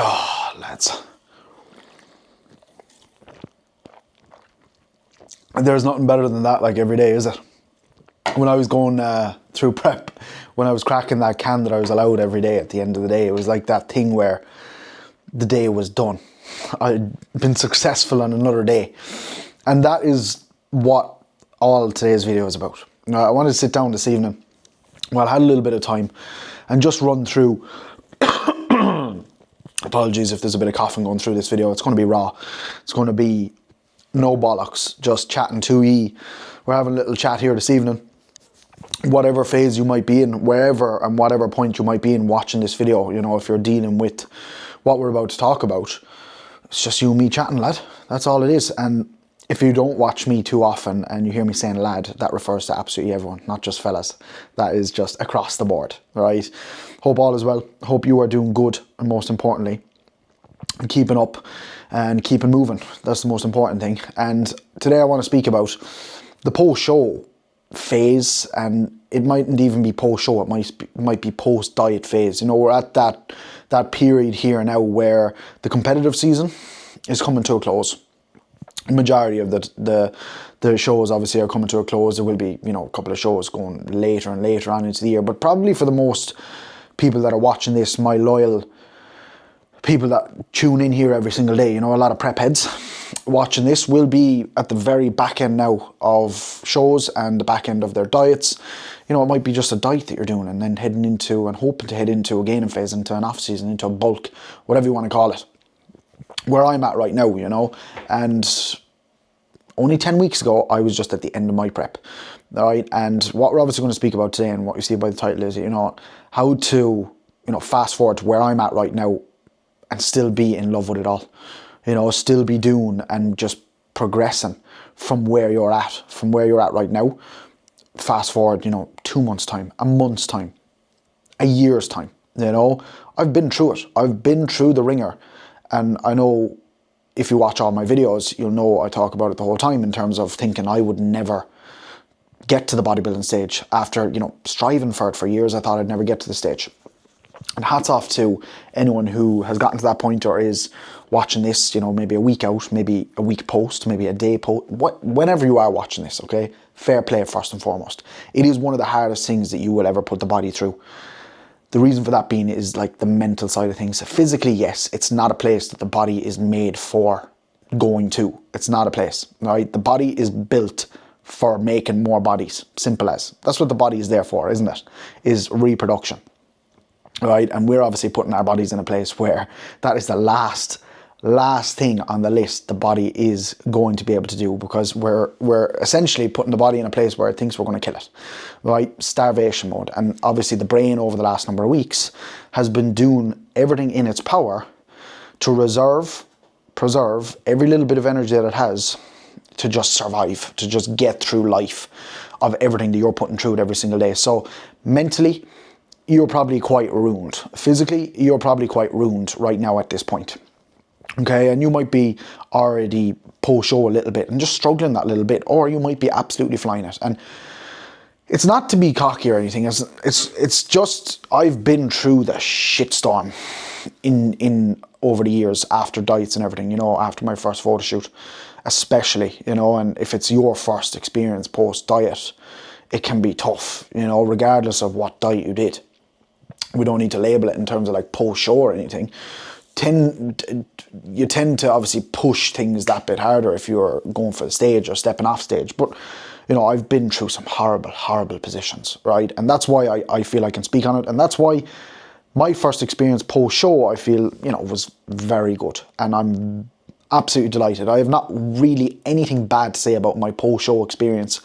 Oh, lads. There's nothing better than that, like, every day, is it? When I was going through prep, when I was cracking that can that I was allowed every day at the end of the day, it was like that thing where the day was done. I'd been successful on another day. And that is what all today's video is about. Now, I wanted to sit down this evening, while I had a little bit of time, and just run through, apologies if there's a bit of coughing going through this video, it's going to be raw. It's going to be no bollocks, just chatting to ye. We're having a little chat here this evening. Whatever phase you might be in, wherever and whatever point you might be in watching this video, you know, if you're dealing with what we're about to talk about, it's just you and me chatting, lad. That's all it is. And if you don't watch me too often and you hear me saying lad, that refers to absolutely everyone, not just fellas. That is just across the board, right? Hope all is well. Hope you are doing good, and most importantly, keeping up and keeping moving. That's the most important thing. And today I want to speak about the post-show phase, and it mightn't even be post-show, it might be post-diet phase. You know, we're at that period here now where the competitive season is coming to a close. The majority of the shows obviously are coming to a close. There will be, you know, a couple of shows going later and later on into the year, but probably for the most people that are watching this, my loyal people that tune in here every single day, you know, a lot of prep heads watching this will be at the very back end now of shows and the back end of their diets. You know, it might be just a diet that you're doing and then heading into and hoping to head into a gaining phase, into an off season, into a bulk, whatever you want to call it. Where I'm at right now, you know, and only 10 weeks ago, I was just at the end of my prep, all right? And what we're obviously going to speak about today, and what you see by the title is, you know, how to, you know, fast forward to where I'm at right now and still be in love with it all. You know, still be doing and just progressing from where you're at right now. Fast forward, you know, 2 months' time, a month's time, a year's time, you know. I've been through it. I've been through the ringer. And I know if you watch all my videos, you'll know I talk about it the whole time in terms of thinking I would never get to the bodybuilding stage. After, you know, striving for it for years, I thought I'd never get to the stage. And hats off to anyone who has gotten to that point or is watching this, you know, maybe a week out, maybe a week post, maybe a day post, whenever you are watching this, okay? Fair play first and foremost. It is one of the hardest things that you will ever put the body through. The reason for that being is like the mental side of things. Physically, yes, it's not a place that the body is made for going to. It's not a place, right? The body is built for making more bodies. Simple as. That's what the body is there for, isn't it? Is reproduction, right? And we're obviously putting our bodies in a place where that is the last thing on the list the body is going to be able to do, because we're essentially putting the body in a place where it thinks we're going to kill it, right? Starvation mode. And obviously the brain over the last number of weeks has been doing everything in its power to preserve every little bit of energy that it has to just survive, to just get through life of everything that you're putting through it every single day. So mentally, you're probably quite ruined. Physically, you're probably quite ruined right now at this point. Okay, and you might be already post-show a little bit and just struggling that little bit, or you might be absolutely flying it. And it's not to be cocky or anything. It's just I've been through the shitstorm in over the years after diets and everything. You know, after my first photo shoot, especially. You know, and if it's your first experience post-diet, it can be tough. You know, regardless of what diet you did. We don't need to label it in terms of like post-show or anything. You tend to obviously push things that bit harder if you're going for the stage or stepping off stage. But, you know, I've been through some horrible positions, right? And that's why I feel I can speak on it. And that's why my first experience post-show, I feel, you know, was very good. And I'm absolutely delighted. I have not really anything bad to say about my post-show experience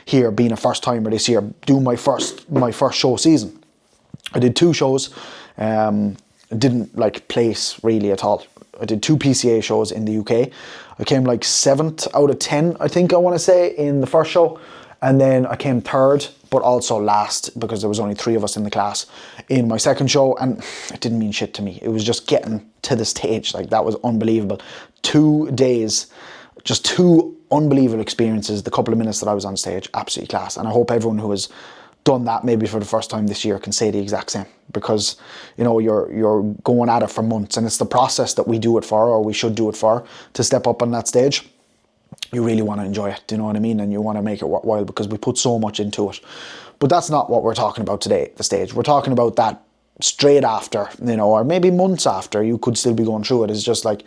here, being a first timer this year, doing my first show season. I did 2 shows. Didn't like place really at all. I did 2 PCA shows in the UK. I came like 7th out of 10, I think I want to say, in the first show. And then I came 3rd, but also last, because there was only 3 of us in the class, in my second show. And it didn't mean shit to me. It was just getting to the stage. Like, that was unbelievable. 2 days, just 2 unbelievable experiences. The couple of minutes that I was on stage, absolutely class. And I hope everyone who has done that maybe for the first time this year can say the exact same, because you know you're going at it for months, and it's the process that we do it for, or we should do it for, to step up on that stage. You really want to enjoy it, do you know what I mean? And you want to make it worthwhile, because we put so much into it. But that's not what we're talking about today, the stage. We're talking about that straight after, you know, or maybe months after, you could still be going through it. It's just like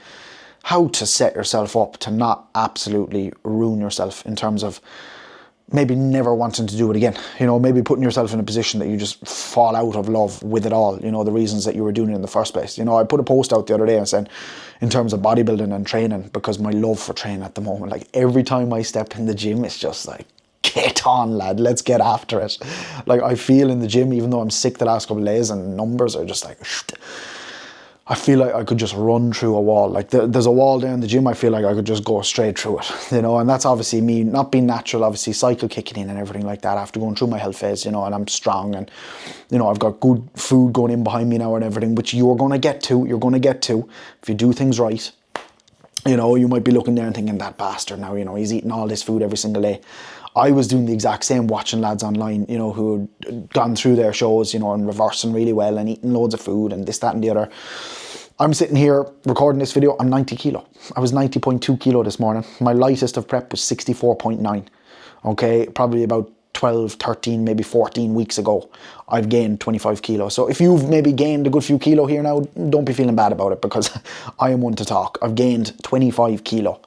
how to set yourself up to not absolutely ruin yourself, in terms of maybe never wanting to do it again. You know, maybe putting yourself in a position that you just fall out of love with it all, you know, the reasons that you were doing it in the first place. You know, I put a post out the other day and said, in terms of bodybuilding and training, because my love for training at the moment, like every time I step in the gym, it's just like, get on, lad, let's get after it. Like I feel in the gym, even though I'm sick the last couple of days and numbers are just like, I feel like I could just run through a wall. Like there's a wall down the gym, I feel like I could just go straight through it, you know, and that's obviously me not being natural, obviously cycle kicking in and everything like that after going through my health phase, you know, and I'm strong, and, you know, I've got good food going in behind me now and everything, which you're going to get to if you do things right. You know, you might be looking there and thinking, that bastard now, you know, he's eating all this food every single day. I was doing the exact same, watching lads online, you know, who had gone through their shows, you know, and reversing really well and eating loads of food and this, that and the other. I'm sitting here recording this video, I'm 90 kilo. I was 90.2 kilo this morning. My lightest of prep was 64.9. Okay, probably about 12, 13, maybe 14 weeks ago, I've gained 25 kilos. So if you've maybe gained a good few kilo here now, don't be feeling bad about it, because I am one to talk. I've gained 25 kilo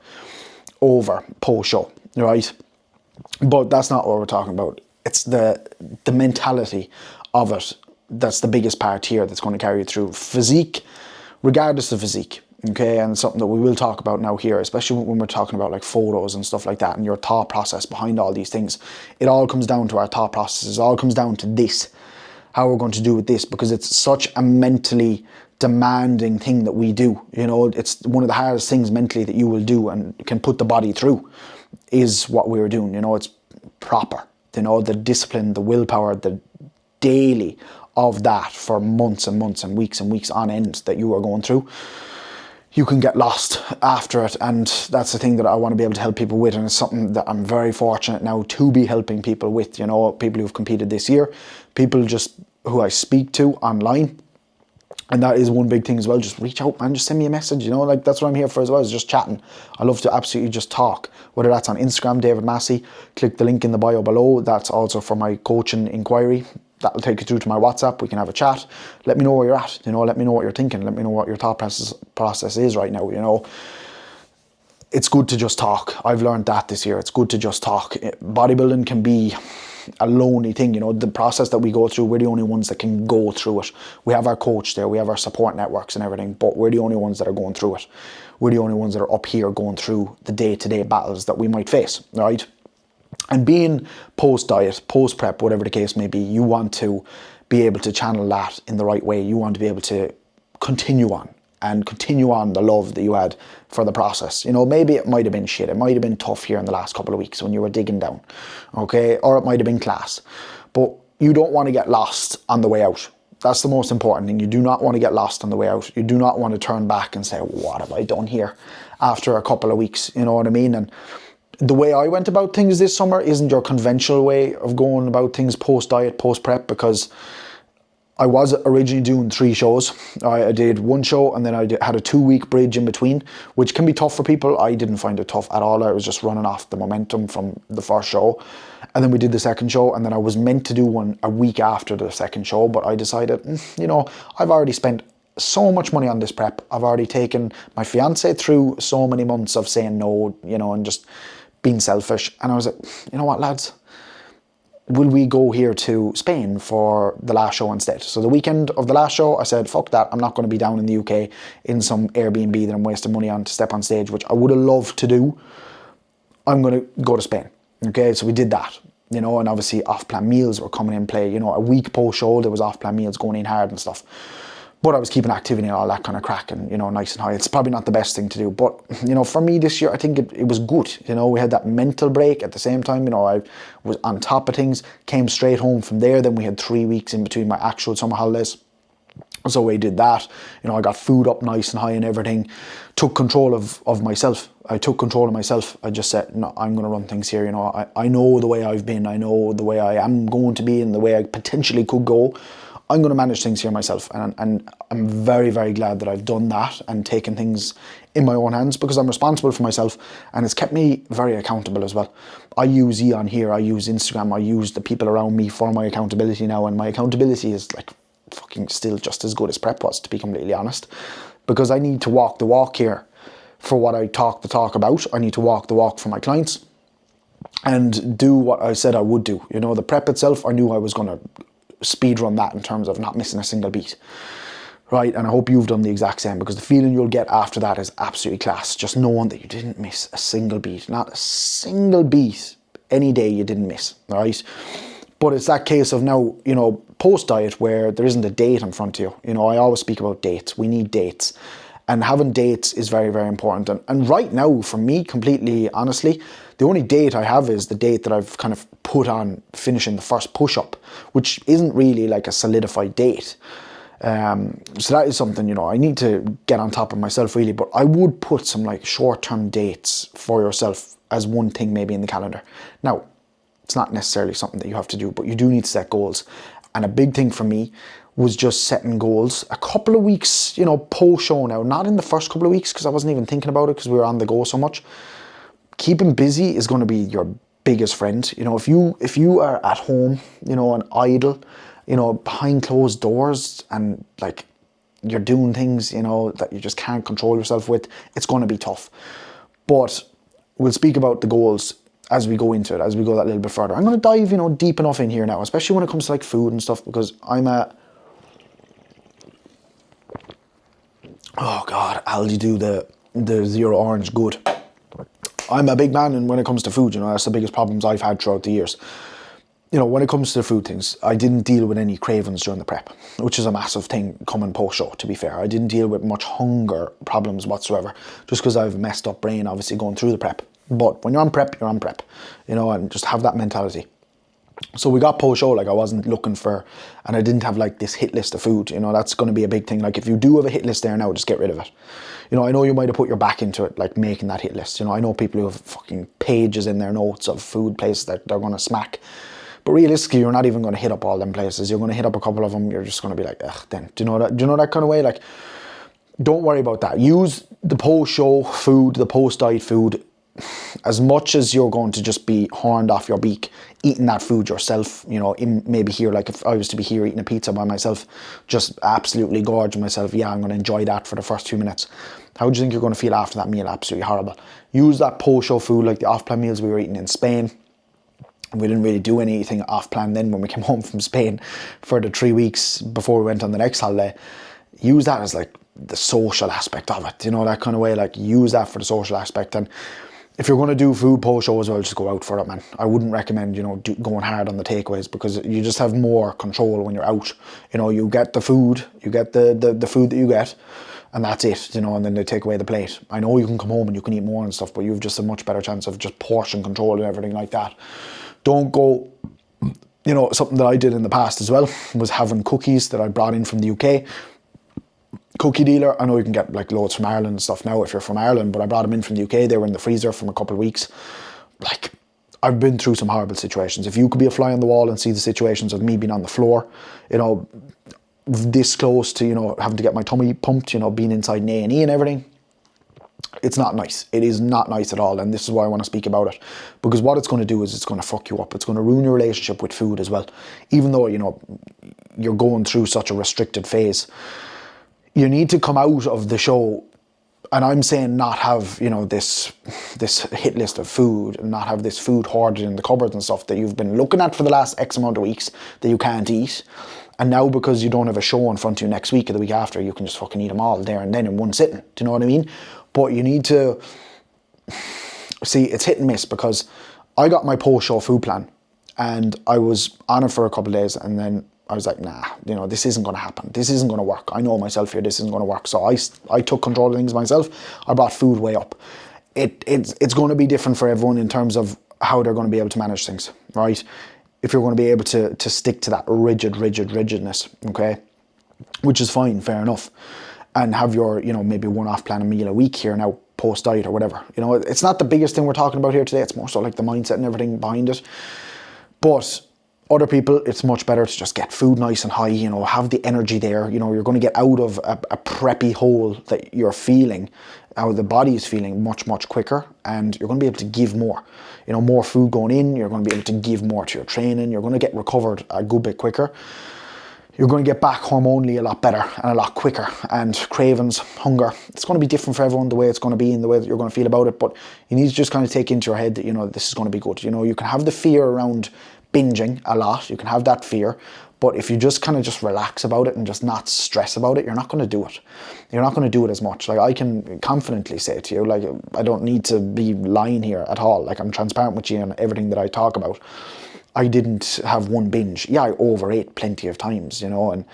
over post-show, right? But that's not what we're talking about. It's the mentality of it that's the biggest part here that's going to carry you through. Physique, regardless of physique, okay, and something that we will talk about now here, especially when we're talking about like photos and stuff like that, and your thought process behind all these things. It all comes down to our thought processes. It all comes down to this, how we're going to do with this, because it's such a mentally demanding thing that we do. You know, it's one of the hardest things mentally that you will do and can put the body through, is what we were doing. You know, it's proper, you know, the discipline, the willpower, the daily of that for months and months and weeks on end that you are going through. You can get lost after it, and that's the thing that I want to be able to help people with, and it's something that I'm very fortunate now to be helping people with, you know, people who've competed this year, people just who I speak to online. And that is one big thing as well. Just reach out, man. Just send me a message, you know, like that's what I'm here for as well, is just chatting. I love to absolutely just talk, whether that's on Instagram, David Massy. Click the link in the bio below. That's also for my coaching inquiry. That'll take you through to my WhatsApp. We can have a chat. Let me know where you're at, you know, let me know what you're thinking. Let me know what your thought process is right now, you know. It's good to just talk. I've learned that this year. It's good to just talk. Bodybuilding can be a lonely thing, you know. The process that we go through, we're the only ones that can go through it. We have our coach there, we have our support networks and everything, but we're the only ones that are going through it. We're the only ones that are up here going through the day-to-day battles that we might face, right? And being post-diet, post-prep, whatever the case may be, you want to be able to channel that in the right way. You want to be able to continue on the love that you had for the process. You know, maybe it might have been shit. It might have been tough here in the last couple of weeks when you were digging down, okay? Or it might have been class. But you don't want to get lost on the way out. That's the most important thing. You do not want to get lost on the way out. You do not want to turn back and say, what have I done here after a couple of weeks? You know what I mean? And the way I went about things this summer isn't your conventional way of going about things post-diet, post-prep, because I was originally doing 3 shows. I did 1 show and then I had a 2-week bridge in between, which can be tough for people. I didn't find it tough at all. I was just running off the momentum from the first show. And then we did the second show, and then I was meant to do one a week after the second show, but I decided, you know, I've already spent so much money on this prep. I've already taken my fiance through so many months of saying no, you know, and just being selfish. And I was like, you know what, lads? Will we go here to Spain for the last show instead? So the weekend of the last show, I said, fuck that. I'm not going to be down in the UK in some Airbnb that I'm wasting money on to step on stage, which I would have loved to do. I'm going to go to Spain. Okay, so we did that, you know, and obviously off-plan meals were coming in play. You know, a week post-show, there was off-plan meals going in hard and stuff. But I was keeping activity and all that kind of crack and, you know, nice and high. It's probably not the best thing to do. But, you know, for me this year, I think it was good. You know, we had that mental break at the same time. You know, I was on top of things, came straight home from there. Then we had 3 weeks in between my actual summer holidays. So I did that. I got food up nice and high and everything. Took control of myself. I took control of myself. I just said, no, I'm going to run things here. I know the way I've been. I know the way I am going to be and the way I potentially could go. I'm going to manage things here myself. And I'm very, very glad that I've done that and taken things in my own hands, because I'm responsible for myself, and it's kept me very accountable as well. I use Eon here. I use Instagram. I use the people around me for my accountability now. And my accountability is like fucking still just as good as prep was, to be completely honest, because I need to walk the walk here for what I talk the talk about. I need to walk the walk for my clients and do what I said I would do. The prep itself, I knew I was going to speed run that in terms of not missing a single beat, right? And I hope you've done the exact same, because the feeling you'll get after that is absolutely class, just knowing that you didn't miss a single beat, not a single beat any day you didn't miss, right? But it's that case of now, post-diet, where there isn't a date in front of you. I always speak about dates. We need dates. And having dates is very, very important. And right now, for me, completely honestly, the only date I have is the date that I've kind of put on finishing the first push-up, which isn't really like a solidified date. So that is something, I need to get on top of myself really. But I would put some like short-term dates for yourself as one thing maybe in the calendar. Now, it's not necessarily something that you have to do, but you do need to set goals. And a big thing for me was just setting goals a couple of weeks, post-show now. Not in the first couple of weeks, because I wasn't even thinking about it because we were on the go so much. Keeping busy is going to be your biggest friend. If you are at home, and idle, behind closed doors, and like you're doing things, that you just can't control yourself with, it's going to be tough. But we'll speak about the goals as we go into it, as we go that little bit further. I'm going to dive, deep enough in here now, especially when it comes to like food and stuff, because oh God, Aldi do the zero orange good. I'm a big man, and when it comes to food, that's the biggest problems I've had throughout the years. When it comes to the food things, I didn't deal with any cravings during the prep, which is a massive thing coming post-show, to be fair. I didn't deal with much hunger problems whatsoever, just because I have a messed up brain, obviously, going through the prep. But when you're on prep, you're on prep, and just have that mentality. So we got post-show, like I wasn't looking for, and I didn't have like this hit list of food, that's going to be a big thing. Like if you do have a hit list there now, just get rid of it. I know you might have put your back into it, like making that hit list. I know people who have fucking pages in their notes of food places that they're going to smack. But realistically, you're not even going to hit up all them places. You're going to hit up a couple of them. You're just going to be like, ugh, then. Do you know that kind of way? Like, don't worry about that. Use the post-show food, the post-diet food, as much as you're going to just be horned off your beak, eating that food yourself, maybe here, like if I was to be here eating a pizza by myself, just absolutely gorging myself, yeah, I'm going to enjoy that for the first 2 minutes. How do you think you're going to feel after that meal? Absolutely horrible. Use that post-show food, like the off-plan meals we were eating in Spain. We didn't really do anything off-plan then when we came home from Spain for the 3 weeks before we went on the next holiday. Use that as like the social aspect of it, that kind of way, like use that for the social aspect. And if you're going to do food post-show as well, just go out for it, man. I wouldn't recommend, going hard on the takeaways, because you just have more control when you're out. You get the food, you get the food that you get, and that's it, and then they take away the plate. I know you can come home and you can eat more and stuff, but you've just a much better chance of just portion control and everything like that. Don't go, something that I did in the past as well was having cookies that I brought in from the UK. Cookie dealer, I know you can get like loads from Ireland and stuff now if you're from Ireland, but I brought them in from the UK. They were in the freezer from a couple of weeks. Like, I've been through some horrible situations. If you could be a fly on the wall and see the situations of me being on the floor, this close to, having to get my tummy pumped, being inside an A&E and everything, it's not nice. It is not nice at all. And this is why I want to speak about it, because what it's going to do is it's going to fuck you up. It's going to ruin your relationship with food as well. Even though, you're going through such a restricted phase, you need to come out of the show, and I'm saying not have, this hit list of food, and not have this food hoarded in the cupboards and stuff that you've been looking at for the last X amount of weeks that you can't eat. And now because you don't have a show in front of you next week or the week after, you can just fucking eat them all there and then in one sitting. Do you know what I mean? But you need to, see, it's hit and miss, because I got my post-show food plan and I was on it for a couple of days, and then I was like, nah, this isn't going to happen. This isn't going to work. I know myself here, this isn't going to work. So I took control of things myself. I brought food way up. It's going to be different for everyone in terms of how they're going to be able to manage things, right? If you're going to be able to stick to that rigidness, okay? which is fine, fair enough. And have your, you know, maybe one off-plan meal a week here now, post-diet or whatever. You know, it's not the biggest thing we're talking about here today. It's more so like the mindset and everything behind it. But other people, it's much better to just get food nice and high, you know, have the energy there. You know, you're going to get out of a preppy hole that you're feeling, how the body is feeling, much, much quicker. And you're going to be able to give more. You know, more food going in, you're going to be able to give more to your training. You're going to get recovered a good bit quicker. You're going to get back hormonally a lot better and a lot quicker. And cravings, hunger, it's going to be different for everyone, the way it's going to be and the way that you're going to feel about it. But you need to just kind of take into your head that, you know, this is going to be good. You know, you can have the fear around binging a lot. You can have that fear. But if you just kind of just relax about it and just not stress about it, you're not going to do it. You're not going to do it as much. Like, I can confidently say to you, like, I don't need to be lying here at all. Like, I'm transparent with you on everything that I talk about. I didn't have one binge. Yeah, I overate plenty of times, you know, and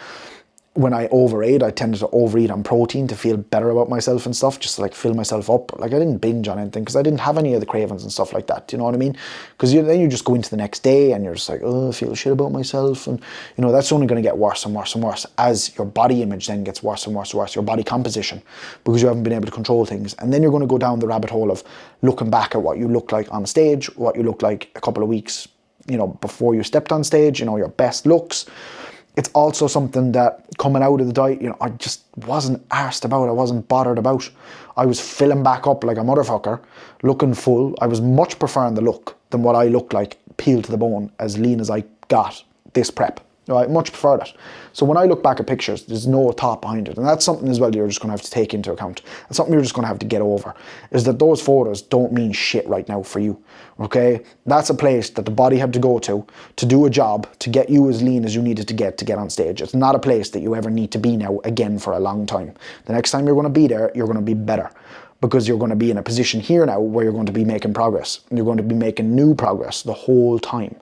when I overate, I tended to overeat on protein to feel better about myself and stuff, just to like fill myself up. Like, I didn't binge on anything because I didn't have any of the cravings and stuff like that. Do you know what I mean? Because then you just go into the next day and you're just like, oh, I feel shit about myself. And, you know, that's only going to get worse and worse and worse as your body image then gets worse and worse and worse, your body composition, because you haven't been able to control things. And then you're going to go down the rabbit hole of looking back at what you look like on stage, what you look like a couple of weeks, you know, before you stepped on stage, you know, your best looks. It's also something that coming out of the diet, you know, I just wasn't arsed about. I wasn't bothered about. I was filling back up like a motherfucker, looking full. I was much preferring the look than what I looked like, peeled to the bone, as lean as I got this prep. I much prefer that. So when I look back at pictures, there's no thought behind it. And that's something as well you're just going to have to take into account. It's something you're just going to have to get over, is that those photos don't mean shit right now for you, okay? That's a place that the body had to go to do a job, to get you as lean as you needed to get on stage. It's not a place that you ever need to be now again for a long time. The next time you're going to be there, you're going to be better, because you're going to be in a position here now where you're going to be making progress. You're going to be making new progress the whole time.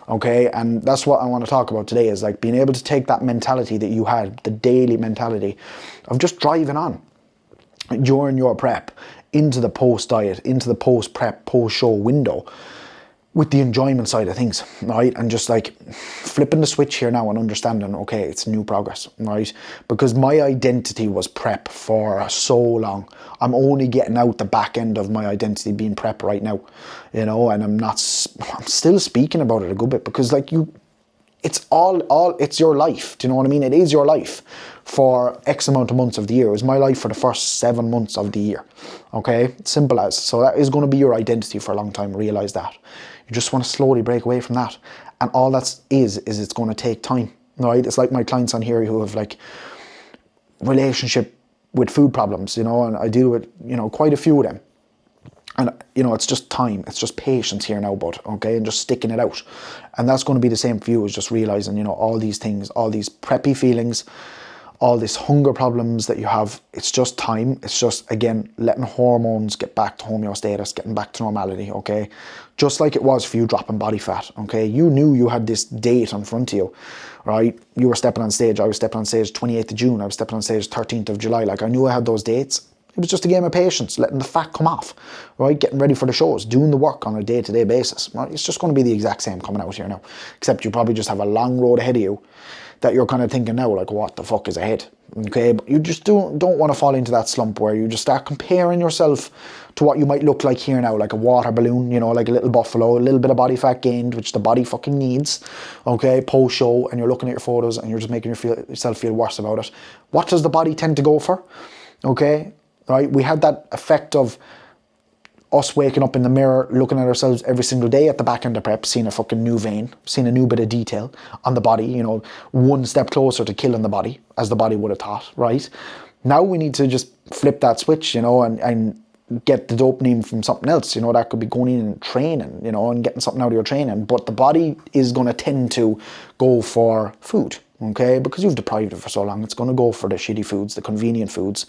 Okay, and that's what I want to talk about today, is like being able to take that mentality that you had, the daily mentality of just driving on during your prep into the post-diet, into the post-prep, post-show window with the enjoyment side of things, right? And just like flipping the switch here now and understanding, okay, it's new progress, right? Because my identity was prep for so long. I'm only getting out the back end of my identity being prep right now, you know, and I'm still speaking about it a good bit, because like it's it's your life. Do you know what I mean? It is your life for X amount of months of the year. It was my life for the first 7 months of the year. Okay, simple as. So that is going to be your identity for a long time. Realize that. You just want to slowly break away from that, and all that is it's going to take time. Right? It's like my clients on here who have like relationship with food problems, you know, and I deal with, you know, quite a few of them. And, you know, it's just time. It's just patience here now, bud, okay? And just sticking it out. And that's going to be the same for you, is just realizing, you know, all these things, all these preppy feelings, all these hunger problems that you have, it's just time. It's just, again, letting hormones get back to homeostasis, getting back to normality, okay? Just like it was for you dropping body fat, okay? You knew you had this date in front of you, right? You were stepping on stage. I was stepping on stage 28th of June. I was stepping on stage 13th of July. Like, I knew I had those dates. It was just a game of patience, letting the fat come off, right? Getting ready for the shows, doing the work on a day-to-day basis, right? It's just going to be the exact same coming out here now, except you probably just have a long road ahead of you that you're kind of thinking now, like, what the fuck is ahead? Okay, but you just don't want to fall into that slump where you just start comparing yourself to what you might look like here now, like a water balloon, you know, like a little buffalo, a little bit of body fat gained, which the body fucking needs, okay, post-show, and you're looking at your photos and you're just making yourself feel worse about it. What does the body tend to go for? Okay, right? We had that effect of us waking up in the mirror, looking at ourselves every single day at the back end of prep, seeing a fucking new vein, seeing a new bit of detail on the body, you know, one step closer to killing the body, as the body would have thought, right? Now we need to just flip that switch, you know, and get the dopamine from something else, you know, that could be going in and training, you know, and getting something out of your training. But the body is going to tend to go for food, okay? Because you've deprived it for so long, it's going to go for the shitty foods, the convenient foods.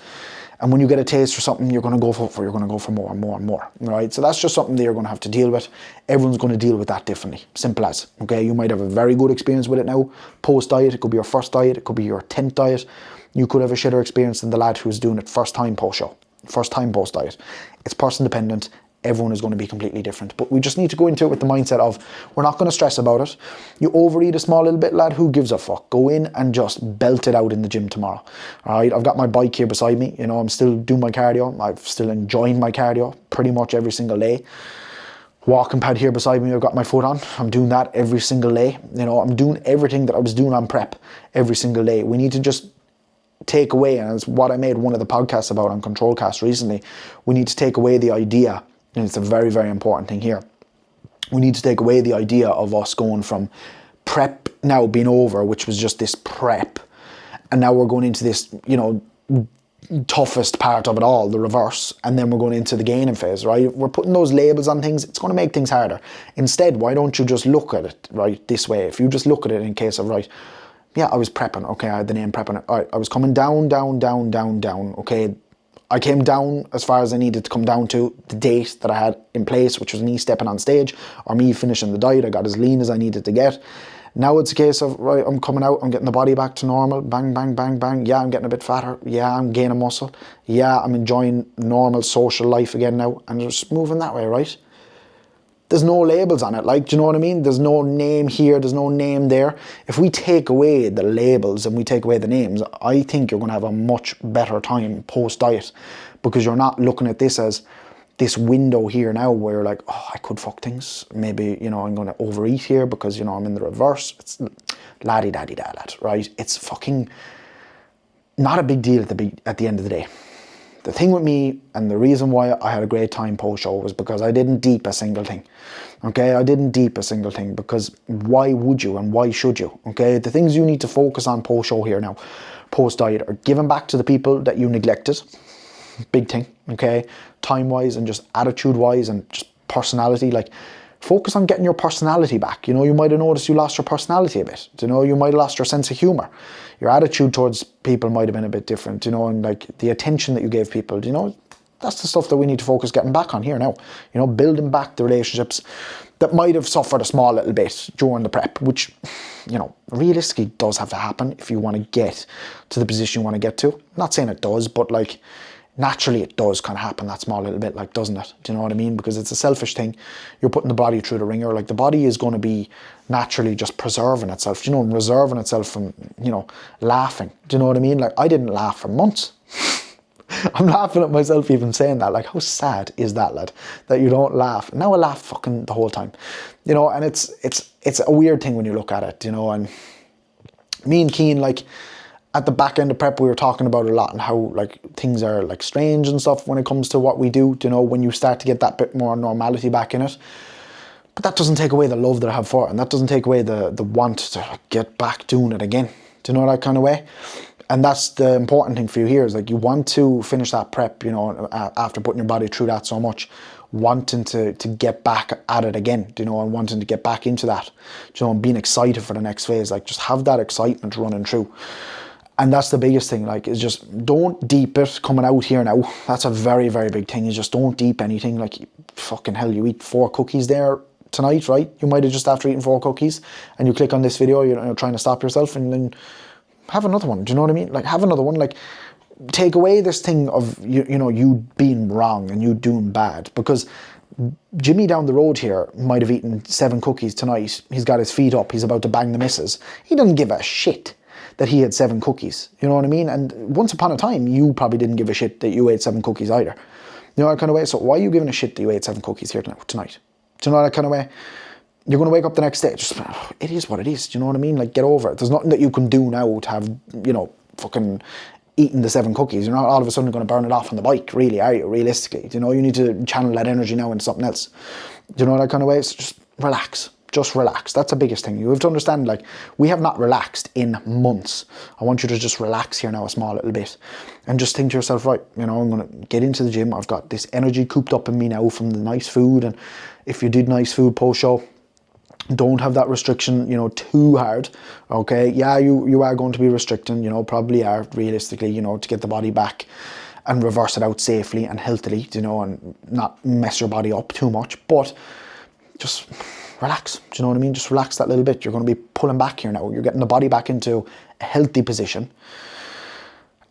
And when you get a taste for something, you're going to go for more and more and more, right? So that's just something that you're going to have to deal with. Everyone's going to deal with that differently. Simple as, okay? You might have a very good experience with it now, post-diet. It could be your first diet. It could be your 10th diet. You could have a shitter experience than the lad who's doing it first time post-show, first time post-diet. It's person dependent. everyone is going to be completely different. But we just need to go into it with the mindset of, we're not going to stress about it. You overeat a small little bit, lad, who gives a fuck? Go in and just belt it out in the gym tomorrow. All right, I've got my bike here beside me. You know, I'm still doing my cardio. I'm still enjoying my cardio pretty much every single day. Walking pad here beside me, I've got my foot on. I'm doing that every single day. You know, I'm doing everything that I was doing on prep every single day. We need to just take away, and it's what I made one of the podcasts about on Controlcast recently. We need to take away the idea, and it's a very, very important thing here. We need to take away the idea of us going from prep now being over, which was just this prep, and now we're going into this, you know, toughest part of it all, the reverse, and then we're going into the gaining phase, right? We're putting those labels on things, it's going to make things harder. Instead, why don't you just look at it, right, this way? If you just look at it in case of, right, yeah, I was prepping, okay, I had the name prepping, all right, I was coming down, okay, I came down as far as I needed to come down to the date that I had in place, which was me stepping on stage, or me finishing the diet. I got as lean as I needed to get. Now it's a case of, right, I'm coming out, I'm getting the body back to normal, bang, bang, bang, bang. Yeah, I'm getting a bit fatter. Yeah, I'm gaining muscle. Yeah, I'm enjoying normal social life again now, and just moving that way, right? There's no labels on it, like, do you know what I mean? There's no name here, there's no name there. If we take away the labels and we take away the names, I think you're going to have a much better time post-diet, because you're not looking at this as this window here now where you're like, oh, I could fuck things. Maybe, you know, I'm going to overeat here because, you know, I'm in the reverse. It's laddie-daddy-da, lad, right? It's fucking not a big deal at the end of the day. The thing with me, and the reason why I had a great time post-show, was because I didn't deep a single thing. Okay, I didn't deep a single thing, because why would you and why should you? Okay, the things you need to focus on post-show here now, post-diet, are giving back to the people that you neglected. Big thing, okay? Time-wise and just attitude-wise and just personality. Like, focus on getting your personality back. You know, you might have noticed you lost your personality a bit. You know, you might have lost your sense of humour. Your attitude towards people might have been a bit different, you know, and like the attention that you gave people, you know, that's the stuff that we need to focus getting back on here now. You know, building back the relationships that might have suffered a small little bit during the prep, which, you know, realistically does have to happen if you want to get to the position you want to get to. I'm not saying it does, but like, naturally it does kind of happen, that small little bit, like, doesn't it? Do you know what I mean? Because it's a selfish thing. You're putting the body through the ringer. Like, the body is going to be naturally just preserving itself, you know, and reserving itself from, you know, laughing. Do you know what I mean? Like, I didn't laugh for months. I'm laughing at myself even saying that. Like, how sad is that, lad? That you don't laugh. Now I laugh fucking the whole time. You know, and it's a weird thing when you look at it, you know, and me and Keane, like, at the back end of prep, we were talking about a lot and how, like, things are, like, strange and stuff when it comes to what we do, you know, when you start to get that bit more normality back in it. But that doesn't take away the love that I have for it, and that doesn't take away the want to, like, get back doing it again. Do you know, that kind of way? And that's the important thing for you here, is like, you want to finish that prep, you know, after putting your body through that so much, wanting to get back at it again, you know, and wanting to get back into that, you know, and being excited for the next phase. Like, just have that excitement running through. And that's the biggest thing, like, is just don't deep it coming out here now. That's a very, very big thing, is just don't deep anything. Like, fucking hell, you eat 4 cookies there tonight, right? You might have just, after eating 4 cookies, and you click on this video, you're trying to stop yourself, and then have another one. Do you know what I mean? Like, have another one. Like, take away this thing of, you know, you being wrong and you doing bad, because Jimmy down the road here might have eaten 7 cookies tonight. He's got his feet up. He's about to bang the missus. He doesn't give a shit that he had 7 cookies. You know what I mean? And once upon a time, you probably didn't give a shit that you ate 7 cookies either. You know, that kind of way. So why are you giving a shit that you ate 7 cookies here tonight? Do you know, that kind of way? You're going to wake up the next day, just, it is what it is. Do you know what I mean? Like, get over it. There's nothing that you can do now to have, you know, fucking eaten the 7 cookies. You're not all of a sudden going to burn it off on the bike, really, are you? Realistically, do you know, you need to channel that energy now into something else. Do you know, that kind of way? So just relax. Just relax. That's the biggest thing. You have to understand, like, we have not relaxed in months. I want you to just relax here now a small little bit, and just think to yourself, right, you know, I'm going to get into the gym. I've got this energy cooped up in me now from the nice food. And if you did nice food post-show, don't have that restriction, you know, too hard. Okay, yeah, you are going to be restricting, you know, probably are, realistically, you know, to get the body back and reverse it out safely and healthily, you know, and not mess your body up too much. But just relax. Do you know what I mean? Just relax that little bit. You're going to be pulling back here now. You're getting the body back into a healthy position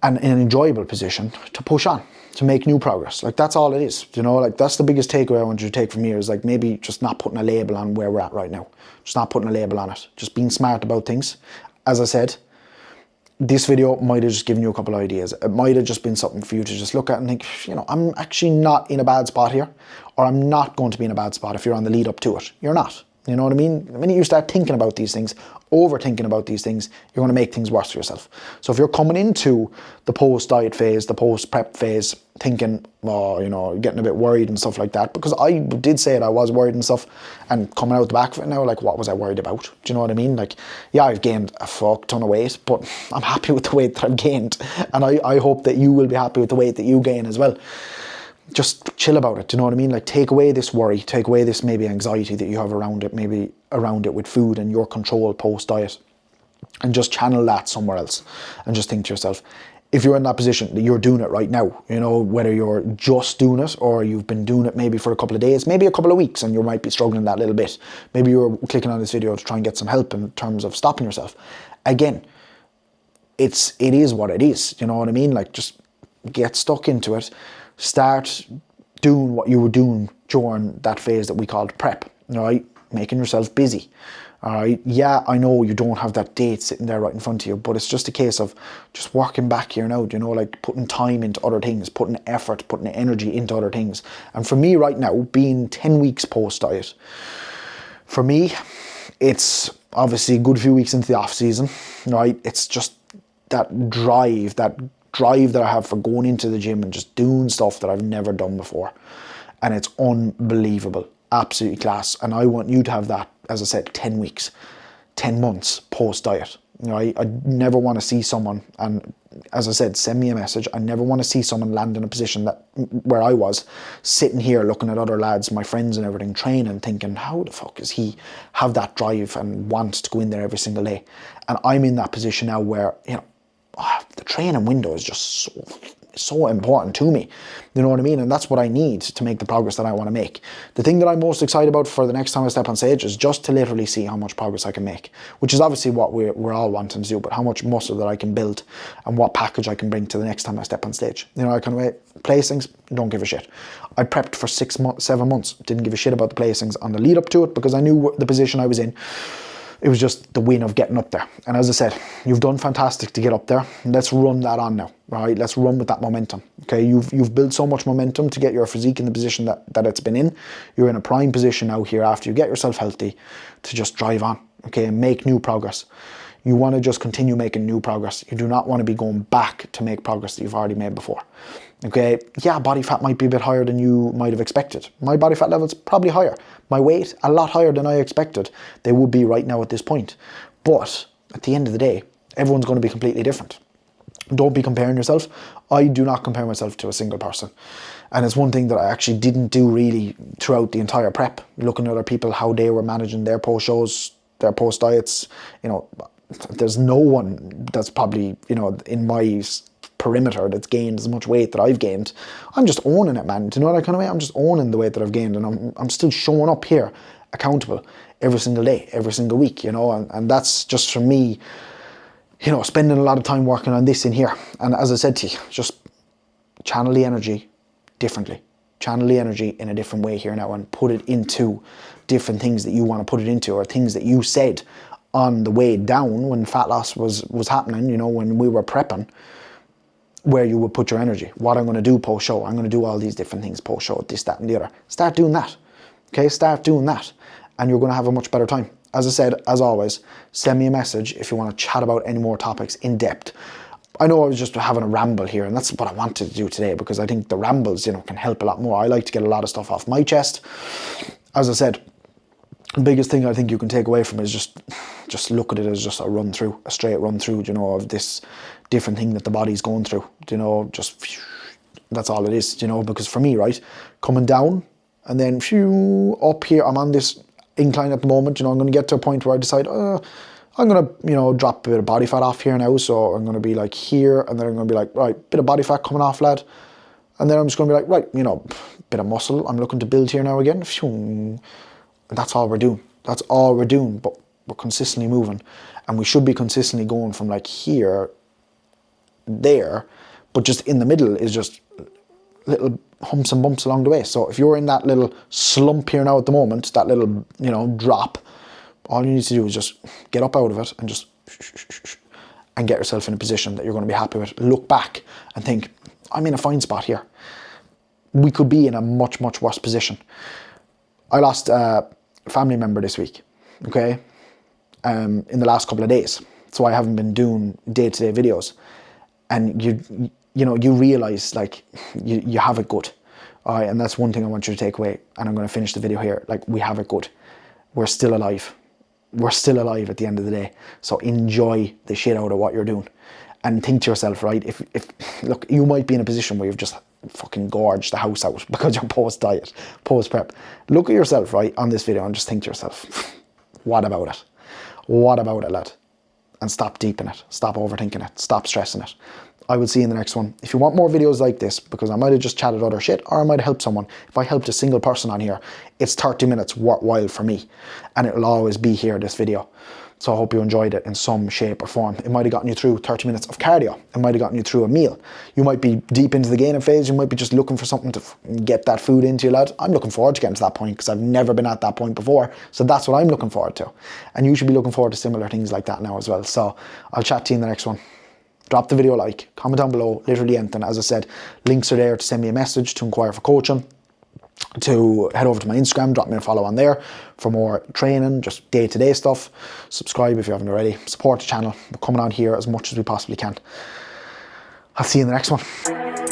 and in an enjoyable position to push on. to make new progress. Like, that's all it is, you know, like, that's the biggest takeaway I want you to take from here, is like, maybe just not putting a label on where we're at right now. Just not putting a label on it. Just being smart about things. As I said, this video might have just given you a couple of ideas. It might have just been something for you to just look at and think, you know, I'm actually not in a bad spot here, or I'm not going to be in a bad spot if you're on the lead up to it. You're not. You know what I mean? The minute you start thinking about these things, overthinking about these things, you're going to make things worse for yourself. So if you're coming into the post-diet phase, the post-prep phase, thinking, oh, you know, getting a bit worried and stuff like that, because I did say it, I was worried and stuff, and coming out the back of it now, like, what was I worried about? Do you know what I mean? Like, yeah, I've gained a fuck ton of weight, but I'm happy with the weight that I've gained, and I hope that you will be happy with the weight that you gain as well. Just chill about it, do you know what I mean? Like, take away this worry, take away this maybe anxiety that you have around it, maybe around it with food and your control post-diet, and just channel that somewhere else, and just think to yourself, if you're in that position that you're doing it right now, you know, whether you're just doing it or you've been doing it maybe for a couple of days, maybe a couple of weeks, and you might be struggling that little bit, maybe you're clicking on this video to try and get some help in terms of stopping yourself. Again, it is what it is, you know what I mean? Like, just get stuck into it. Start doing what you were doing during that phase that we called prep, all right? Making yourself busy, all right? Yeah, I know you don't have that date sitting there right in front of you, but it's just a case of just working back here now, you know, like putting time into other things, putting effort, putting energy into other things. And for me right now, being 10 weeks post-diet, for me, it's obviously a good few weeks into the off season, right? It's just that drive that I have for going into the gym and just doing stuff that I've never done before. And it's unbelievable, absolutely class. And I want you to have that, as I said, 10 weeks, 10 months post-diet. You know, I never want to see someone, and as I said, send me a message. I never want to see someone land in a position where I was, sitting here looking at other lads, my friends and everything, training, thinking, how the fuck does he have that drive and want to go in there every single day? And I'm in that position now where, you know, the training window is just so important to me. You know what I mean? And that's what I need to make the progress that I want to make. The thing that I'm most excited about for the next time I step on stage is just to literally see how much progress I can make, which is obviously what we're all wanting to do, but how much muscle that I can build and what package I can bring to the next time I step on stage. You know, I can placings, don't give a shit. I prepped for 7 months, didn't give a shit about the placings on the lead up to it because I knew the position I was in. It was just the win of getting up there. And as I said, you've done fantastic to get up there. Let's run that on now, right? Let's run with that momentum, okay? You've built so much momentum to get your physique in the position that it's been in. You're in a prime position now here after you get yourself healthy to just drive on, okay, and make new progress. You want to just continue making new progress. You do not want to be going back to make progress that you've already made before. Okay, yeah, body fat might be a bit higher than you might have expected. My body fat level's probably higher. My weight, a lot higher than I expected. They would be right now at this point. But at the end of the day, everyone's going to be completely different. Don't be comparing yourself. I do not compare myself to a single person. And it's one thing that I actually didn't do really throughout the entire prep. Looking at other people, how they were managing their post shows, their post diets, you know, there's no one that's probably, you know, in my perimeter that's gained as much weight that I've gained. I'm just owning it, man. Do you know what I kind of mean? I'm just owning the weight that I've gained, and I'm still showing up here accountable every single day, every single week, you know, and that's just for me, you know, spending a lot of time working on this in here. And as I said to you, just channel the energy differently. Channel the energy in a different way here now and put it into different things that you want to put it into, or things that you said on the way down when fat loss was happening, you know, when we were prepping, where you would put your energy. What I'm going to do post-show. I'm going to do all these different things post-show, this, that, and the other. Start doing that. Okay, start doing that. And you're going to have a much better time. As I said, as always, send me a message if you want to chat about any more topics in depth. I know I was just having a ramble here, and that's what I wanted to do today, because I think the rambles, you know, can help a lot more. I like to get a lot of stuff off my chest. As I said, the biggest thing I think you can take away from it is just look at it as just a run through, a straight run through, you know, of this different thing that the body's going through, you know, just that's all it is, you know, because for me, right, coming down and then up here, I'm on this incline at the moment, you know, I'm going to get to a point where I decide, I'm going to, you know, drop a bit of body fat off here now, so I'm going to be like here, and then I'm going to be like, right, bit of body fat coming off, lad, and then I'm just going to be like, right, you know, bit of muscle I'm looking to build here now again, and that's all we're doing. That's all we're doing, but we're consistently moving, and we should be consistently going from like here, there, but just in the middle is just little humps and bumps along the way. So if you're in that little slump here now at the moment, that little, you know, drop, all you need to do is just get up out of it and just and get yourself in a position that you're going to be happy with. Look back and think, I'm in a fine spot here. We could be in a much, much worse position. I lost a family member this week, okay, in the last couple of days. So I haven't been doing day-to-day videos. And you know, you realize like you have it good. All right, and that's one thing I want you to take away. And I'm going to finish the video here. Like, we have it good. We're still alive. We're still alive at the end of the day. So enjoy the shit out of what you're doing. And think to yourself, right, if look, you might be in a position where you've just fucking gorged the house out because you're post-diet, post-prep. Look at yourself, right, on this video and just think to yourself, what about it? What about it, lad? And stop deep in it. Stop overthinking it. Stop stressing it. I will see you in the next one. If you want more videos like this, because I might have just chatted other shit, or I might have helped someone. If I helped a single person on here, it's 30 minutes worthwhile for me. And it'll always be here, this video. So I hope you enjoyed it in some shape or form. It might have gotten you through 30 minutes of cardio. It might have gotten you through a meal. You might be deep into the gaining phase. You might be just looking for something to get that food into you, lad. I'm looking forward to getting to that point because I've never been at that point before. So that's what I'm looking forward to. And you should be looking forward to similar things like that now as well. So I'll chat to you in the next one. Drop the video a like, comment down below, literally anything. As I said, links are there to send me a message, to inquire for coaching, to head over to my Instagram, drop me a follow on there for more training, just day-to-day stuff. Subscribe if you haven't already. Support the channel. We're coming on here as much as we possibly can. I'll see you in the next one.